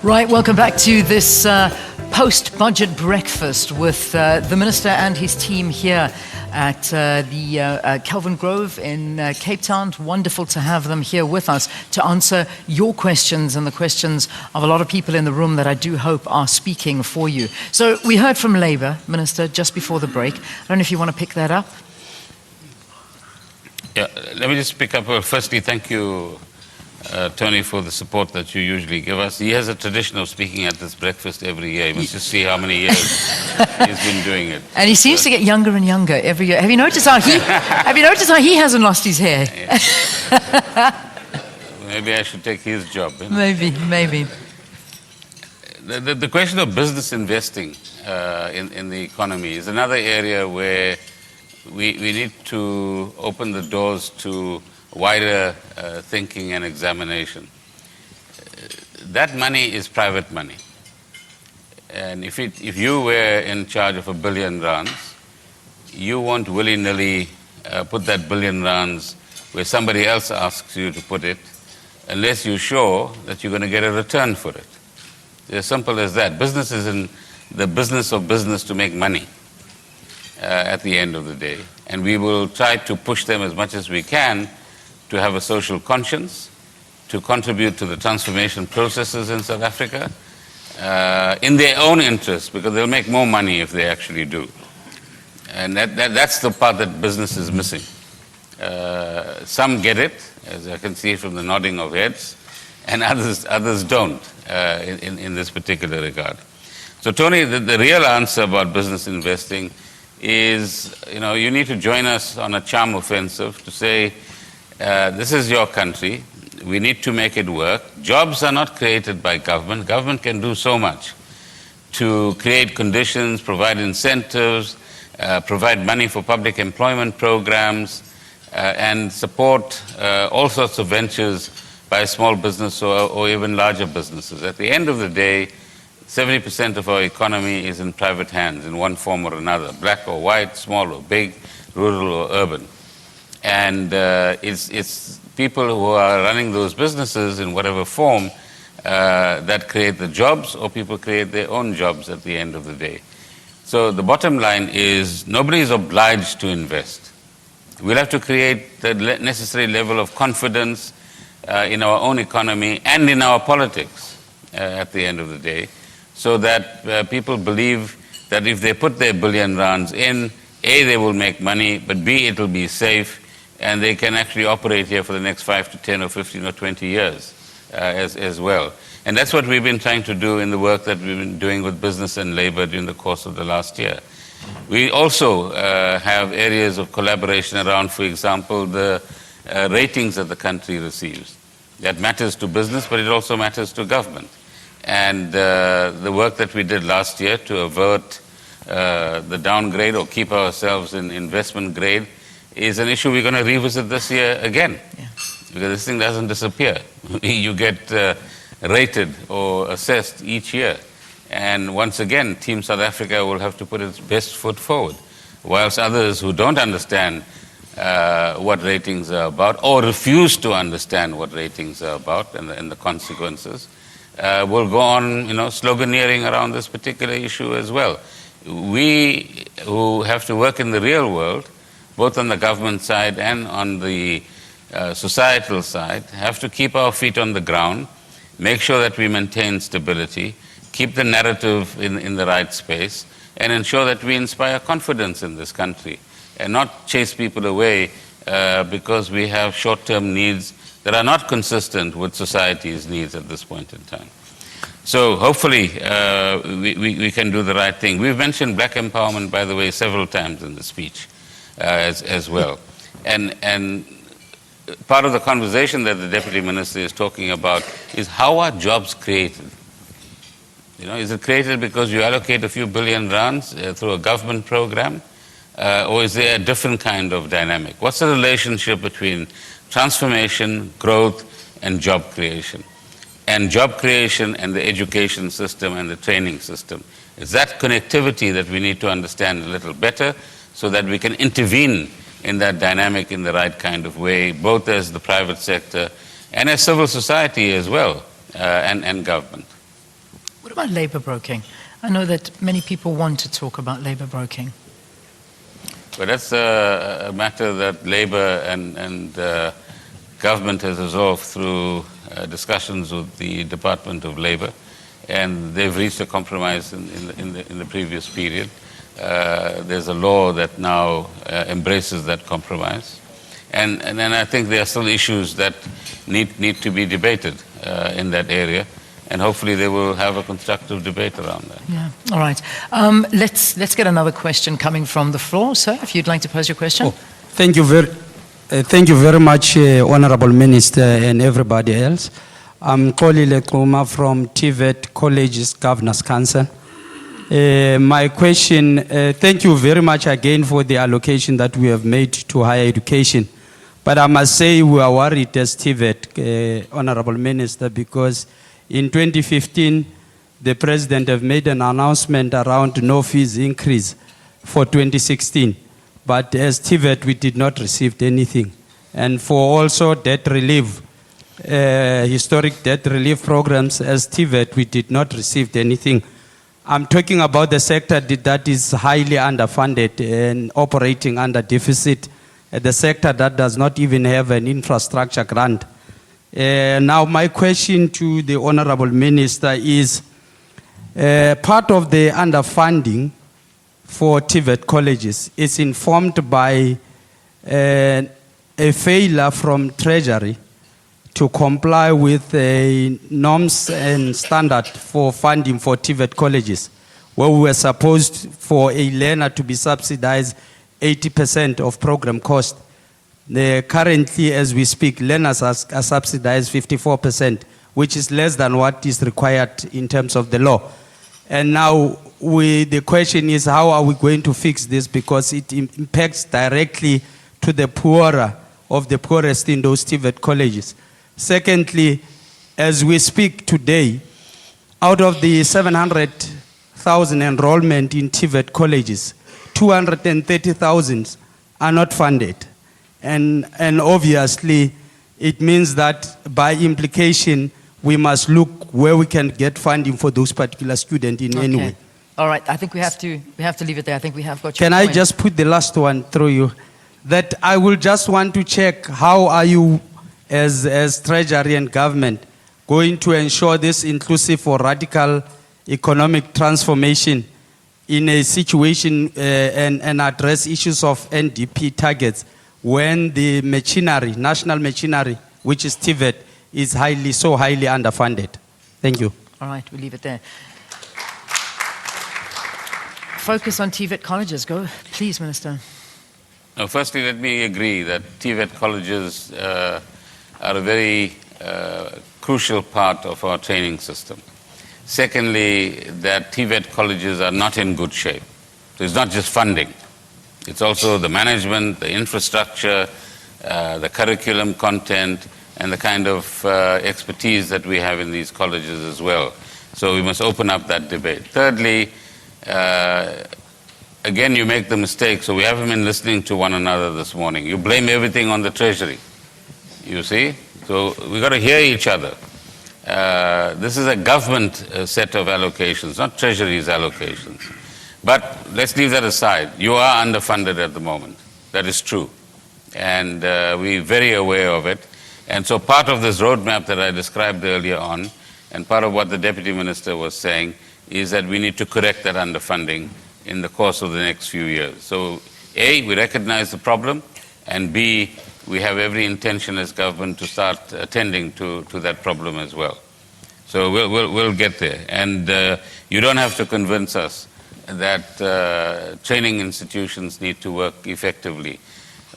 Right, welcome back to this post-budget breakfast with the Minister and his team here at the Kelvin Grove in Cape Town. Wonderful to have them here with us to answer your questions and the questions of a lot of people in the room that I do hope are speaking for you. So we heard from Labour, Minister, just before the break. I don't know if you want to pick that up. Yeah, let me just pick up. Well, firstly, thank you, Tony, for the support that you usually give us. He has a tradition of speaking at this breakfast every year. You must just see how many years he's been doing it. And he seems to get younger and younger every year. Have you noticed how he hasn't lost his hair? Yeah. Maybe I should take his job. You know? Maybe. The question of business investing in the economy is another area where we need to open the doors to wider thinking and examination. That money is private money. And if you were in charge of R1 billion, you won't willy-nilly put that R1 billion where somebody else asks you to put it unless you're sure that you're going to get a return for it. It's as simple as that. Business is in the business of business to make money at the end of the day. And we will try to push them as much as we can to have a social conscience, to contribute to the transformation processes in South Africa, in their own interest, because they'll make more money if they actually do. And that's the part that business is missing. Some get it, as I can see from the nodding of heads, and others don't in this particular regard. So, Tony, the real answer about business investing is, you need to join us on a charm offensive to say, this is your country. We need to make it work. Jobs are not created by government. Government can do so much to create conditions, provide incentives, provide money for public employment programs, and support all sorts of ventures by small business or even larger businesses. At the end of the day, 70% of our economy is in private hands in one form or another, black or white, small or big, rural or urban. And it's people who are running those businesses in whatever form that create the jobs, or people create their own jobs at the end of the day. So the bottom line is nobody is obliged to invest. We'll have to create the necessary level of confidence in our own economy and in our politics at the end of the day, so that people believe that if they put their R1 billion in, A, they will make money, but B, it will be safe, and they can actually operate here for the next 5 to 10 or 15 or 20 years as well. And that's what we've been trying to do in the work that we've been doing with business and labor during the course of the last year. We also have areas of collaboration around, for example, the ratings that the country receives. That matters to business, but it also matters to government. And the work that we did last year to avert the downgrade or keep ourselves in investment grade is an issue we're going to revisit this year again. Yeah. Because this thing doesn't disappear. You get rated or assessed each year. And once again, Team South Africa will have to put its best foot forward, whilst others who don't understand what ratings are about, or refuse to understand what ratings are about and the consequences, will go on, sloganeering around this particular issue as well. We who have to work in the real world, both on the government side and on the societal side, have to keep our feet on the ground, make sure that we maintain stability, keep the narrative in the right space, and ensure that we inspire confidence in this country, and not chase people away because we have short-term needs that are not consistent with society's needs at this point in time. So hopefully we can do the right thing. We've mentioned black empowerment, by the way, several times in the speech as well. And part of the conversation that the Deputy Minister is talking about is how are jobs created? Is it created because you allocate a few R1 billion through a government program? Or is there a different kind of dynamic? What's the relationship between transformation, growth, and job creation? And job creation and the education system and the training system. It's that connectivity that we need to understand a little better so that we can intervene in that dynamic in the right kind of way, both as the private sector and as civil society as well, and government. about labour broking? I know that many people want to talk about labour broking. Well, that's a matter that Labour and government has resolved through discussions with the Department of Labour, and they've reached a compromise in the previous period. There's a law that now embraces that compromise, and then I think there are still issues that need to be debated in that area, and hopefully they will have a constructive debate around that. Yeah. All right. Let's get another question coming from the floor, sir. If you'd like to pose your question. Thank you very much, Honourable Minister and everybody else. I'm Kolile Kuma from TVET Colleges Governors Council. My question, thank you very much again for the allocation that we have made to higher education. But I must say we are worried as TVET, Honourable Minister, because in 2015, the President have made an announcement around no fees increase for 2016. But as TVET, we did not receive anything. And for also debt relief, historic debt relief programs, as TVET, we did not receive anything. I'm talking about the sector that is highly underfunded and operating under deficit, the sector that does not even have an infrastructure grant. Now, my question to the Honourable Minister is, part of the underfunding for TVET colleges is informed by a failure from Treasury to comply with the norms and standard for funding for TVET colleges, where we were supposed for a learner to be subsidized 80% of program cost. Currently, as we speak, learners are subsidized 54%, which is less than what is required in terms of the law. And now the question is, how are we going to fix this? Because it impacts directly to the poorer of the poorest in those TVET colleges. Secondly, as we speak today, out of the 700,000 enrollment in TVET colleges, 230,000 are not funded. And obviously, it means that by implication, we must look where we can get funding for those particular students in any way. All right, I think we have to leave it there. I think we have got your Can point. I just put the last one through you? That I will just want to check, how are you as Treasury and government going to ensure this inclusive or radical economic transformation in a situation and address issues of NDP targets when the machinery, national machinery, which is TVET, is so highly underfunded? Thank you. All right, we'll leave it there. Focus on TVET colleges. Go, please, Minister. Now, firstly, let me agree that TVET colleges are a very crucial part of our training system. Secondly, that TVET colleges are not in good shape. So it's not just funding. It's also the management, the infrastructure, the curriculum content, and the kind of expertise that we have in these colleges as well. So we must open up that debate. Thirdly, again, you make the mistake, so we haven't been listening to one another this morning. You blame everything on the Treasury, you see? So we've got to hear each other. This is a government set of allocations, not Treasury's allocations. But let's leave that aside. You are underfunded at the moment. That is true. And we're very aware of it. And so part of this roadmap that I described earlier on, and part of what the Deputy Minister was saying, is that we need to correct that underfunding in the course of the next few years. So A, we recognize the problem, and B, we have every intention as government to start attending to that problem as well. So we'll get there. And you don't have to convince us that training institutions need to work effectively.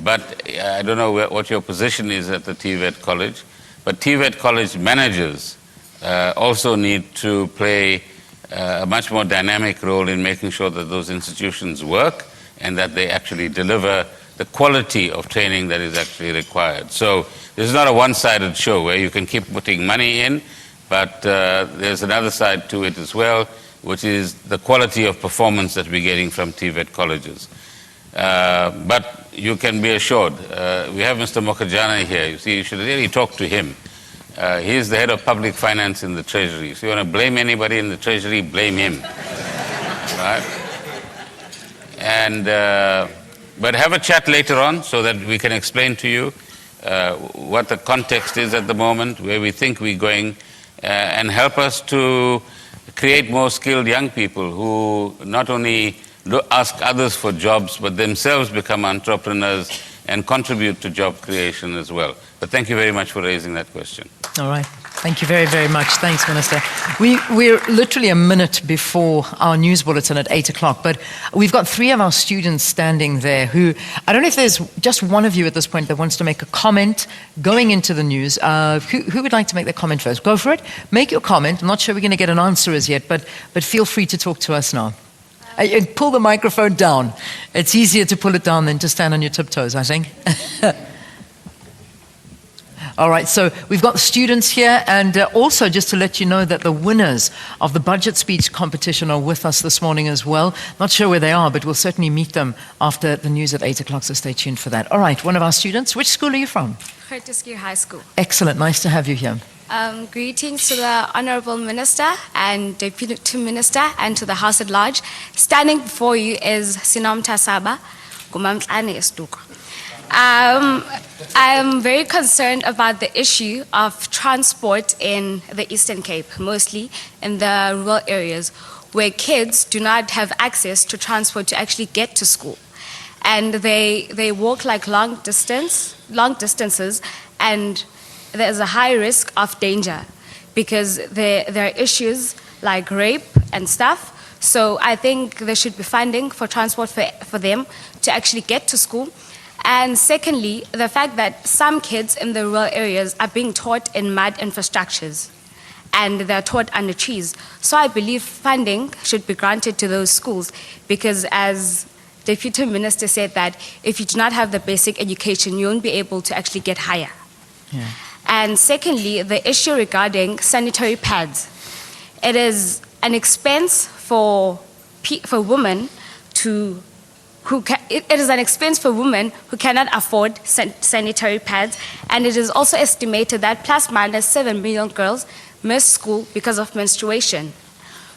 But I don't know what your position is at the TVET college, but TVET college managers also need to play a much more dynamic role in making sure that those institutions work and that they actually deliver the quality of training that is actually required. So this is not a one-sided show where you can keep putting money in, but there's another side to it as well, which is the quality of performance that we're getting from TVET colleges. But you can be assured, we have Mr. Mokajana here. You see, you should really talk to him. He is the head of public finance in the Treasury. So you want to blame anybody in the Treasury, blame him. Right? And, but have a chat later on so that we can explain to you what the context is at the moment, where we think we're going, and help us to create more skilled young people who not only ask others for jobs, but themselves become entrepreneurs and contribute to job creation as well. But thank you very much for raising that question. All right. Thank you very, very much. Thanks, Minister. We're literally a minute before our news bulletin at 8 o'clock, but we've got 3 of our students standing there who, I don't know if there's just one of you at this point that wants to make a comment going into the news. Who would like to make their comment first? Go for it. Make your comment. I'm not sure we're going to get an answer as yet, but feel free to talk to us now. Pull the microphone down. It's easier to pull it down than to stand on your tiptoes, I think. All right, so we've got the students here, and also just to let you know that the winners of the budget speech competition are with us this morning as well. Not sure where they are, but we'll certainly meet them after the news at 8 o'clock, so stay tuned for that. All right, one of our students, which school are you from? Curtis-Gear High School. Excellent, nice to have you here. Greetings to the Honorable Minister and Deputy Minister and to the House at large. Standing before you is Sinomta Saba, Gumamtlane Estuko. I am very concerned about the issue of transport in the Eastern Cape, mostly in the rural areas where kids do not have access to transport to actually get to school. And they walk like long distances, and there's a high risk of danger because there are issues like rape and stuff. So I think there should be funding for transport for them to actually get to school. And secondly, the fact that some kids in the rural areas are being taught in mud infrastructures and they're taught under trees. So I believe funding should be granted to those schools because, as Deputy Minister said, that if you do not have the basic education, you won't be able to actually get higher. Yeah. And secondly, the issue regarding sanitary pads. It is an expense for women it is an expense for women who cannot afford sanitary pads, and it is also estimated that plus minus 7 million girls miss school because of menstruation.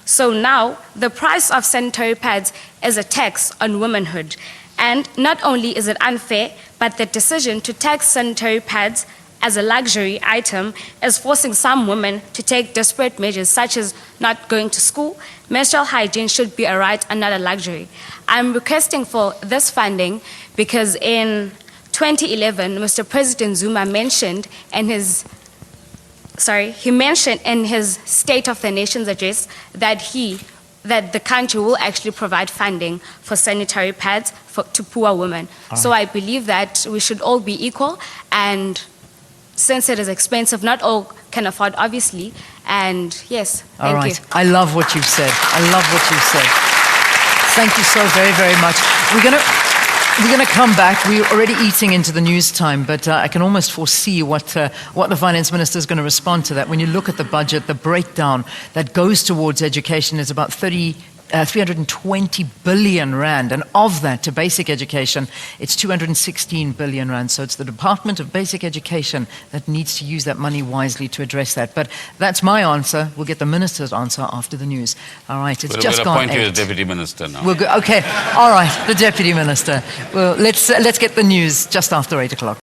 So now the price of sanitary pads is a tax on womanhood, and not only is it unfair, but the decision to tax sanitary pads as a luxury item is forcing some women to take desperate measures such as not going to school. Menstrual hygiene should be a right and not a luxury. I'm requesting for this funding because in 2011, Mr. President Zuma mentioned in his State of the Nation's address that the country will actually provide funding for sanitary pads to poor women. So I believe that we should all be equal, and since it is expensive, not all can afford, obviously. And yes, thank you. I love what you've said. Thank you so very, very much. We're gonna come back. We're already eating into the news time, but I can almost foresee what the Finance Minister is going to respond to that. When you look at the budget, the breakdown that goes towards education is about 320 billion rand, and of that to basic education, it's 216 billion rand. So it's the Department of Basic Education that needs to use that money wisely to address that. But that's my answer. We'll get the Minister's answer after the news. All right, it's just gone 8. We'll appoint you as Deputy Minister now. Okay, all right, the Deputy Minister. Well, let's get the news just after 8 o'clock.